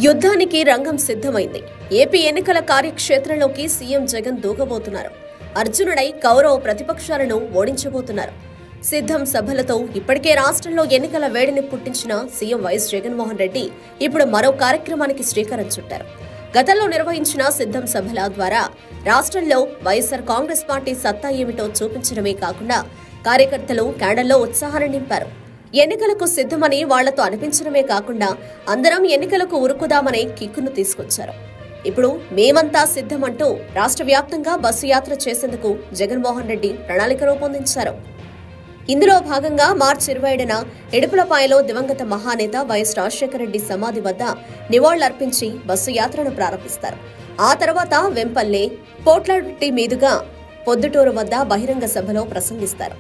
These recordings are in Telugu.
యుద్ధానికి రంగం సిద్ధమైంది. ఏపీ ఎన్నికల కార్యక్షేత్రంలోకి సీఎం జగన్ దూకబోతున్నారు. అర్జునుడై కౌరవ ప్రతిపక్షాలను ఓడించబోతున్నారు. సిద్ధం సభలతో ఇప్పటికే రాష్ట్రంలో ఎన్నికల వేడిని పుట్టించిన సీఎం వైఎస్ జగన్మోహన్ రెడ్డి ఇప్పుడు మరో కార్యక్రమానికి శ్రీకారం చుట్టారు. గతంలో నిర్వహించిన సిద్ధం సభల ద్వారా రాష్ట్రంలో వైఎస్ఆర్ కాంగ్రెస్ పార్టీ సత్తా ఏమిటో చూపించడమే కాకుండా కార్యకర్తలు క్యాడర్లో ఉత్సాహాన్ని నింపారు. ఎన్నికలకు సిద్ధమని వాళ్లతో అనిపించడమే కాకుండా అందరం ఎన్నికలకు ఉరుకుదామనే కిక్కును తీసుకొచ్చారు. ఇప్పుడు మేమంతా సిద్ధమంటూ రాష్ట్ర వ్యాప్తంగా బస్సు యాత్ర చేసేందుకు జగన్మోహన్ రెడ్డి ప్రణాళిక రూపొందించారు. ఇందులో భాగంగా మార్చి 27న ఎడుపులపాయలో దివంగత మహానేత వైఎస్ రాజశేఖర రెడ్డి సమాధి వద్ద నివాళులర్పించి బస్సు యాత్రను ప్రారంభిస్తారు. ఆ తర్వాత వెంపల్లె, పోట్లటి మీదుగా పొద్దుటూరు వద్ద బహిరంగ సభలో ప్రసంగిస్తారు.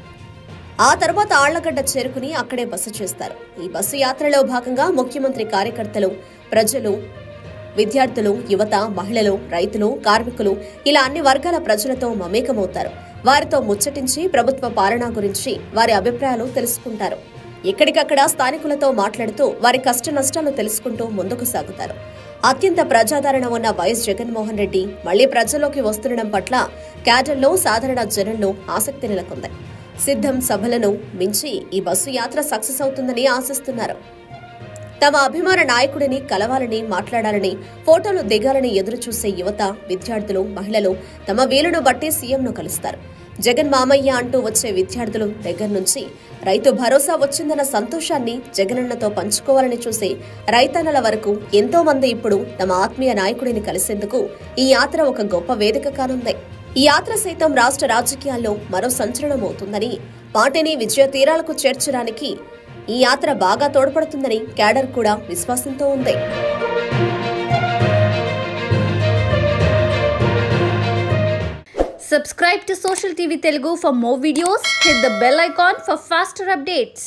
ఆ తర్వాత ఆళ్లగడ్డ చేరుకుని అక్కడే బస చేస్తారు. ఈ బస్సు యాత్రలో భాగంగా ముఖ్యమంత్రి కార్యకర్తలు, ప్రజలు, విద్యార్థులు, యువత, మహిళలు, రైతులు, కార్మికులు ఇలా అన్ని వర్గాల ప్రజలతో మమేకమవుతారు. వారితో ముచ్చటించి ప్రభుత్వ పాలన గురించి వారి అభిప్రాయాలు తెలుసుకుంటారు. ఎక్కడికక్కడ స్థానికులతో మాట్లాడుతూ వారి కష్ట నష్టాలు తెలుసుకుంటూ ముందుకు సాగుతారు. అత్యంత ప్రజాదరణ ఉన్న వైఎస్ జగన్మోహన్ రెడ్డి మళ్లీ ప్రజల్లోకి వస్తుండడం పట్ల క్యాడర్లో, సాధారణ జనంలో ఆసక్తి నెలకొంది. సిద్ధం సభలను మించి ఈ బస్సు యాత్ర సక్సెస్ అవుతుందని ఆశిస్తున్నారు. తమ అభిమాన నాయకుడిని కలవాలని, మాట్లాడాలని, ఫోటోలు దిగాలని ఎదురుచూసే యువత, విద్యార్థులు, మహిళలు తమ వీలును బట్టి సీఎంను కలుస్తారు. జగన్ మామయ్య అంటూ వచ్చే విద్యార్థుల దగ్గర నుంచి రైతు భరోసా వచ్చిందన్న సంతోషాన్ని జగనన్నతో పంచుకోవాలని చూసే రైతన్నల వరకు ఎంతో మంది ఇప్పుడు తమ ఆత్మీయ నాయకుడిని కలిసేందుకు ఈ యాత్ర ఒక గొప్ప వేదిక కానుంది. ఈ యాత్ర సైతం రాష్ట్ర రాజకీయాల్లో మరో సంచలనం అవుతుందని, పార్టీని విజయ తీరాలకు చేర్చడానికి ఈ యాత్ర బాగా తోడ్పడుతుందని క్యాడర్ కూడా విశ్వాసంతో ఉంది. Subscribe to Social TV Telugu for more videos. Hit the bell icon for faster updates.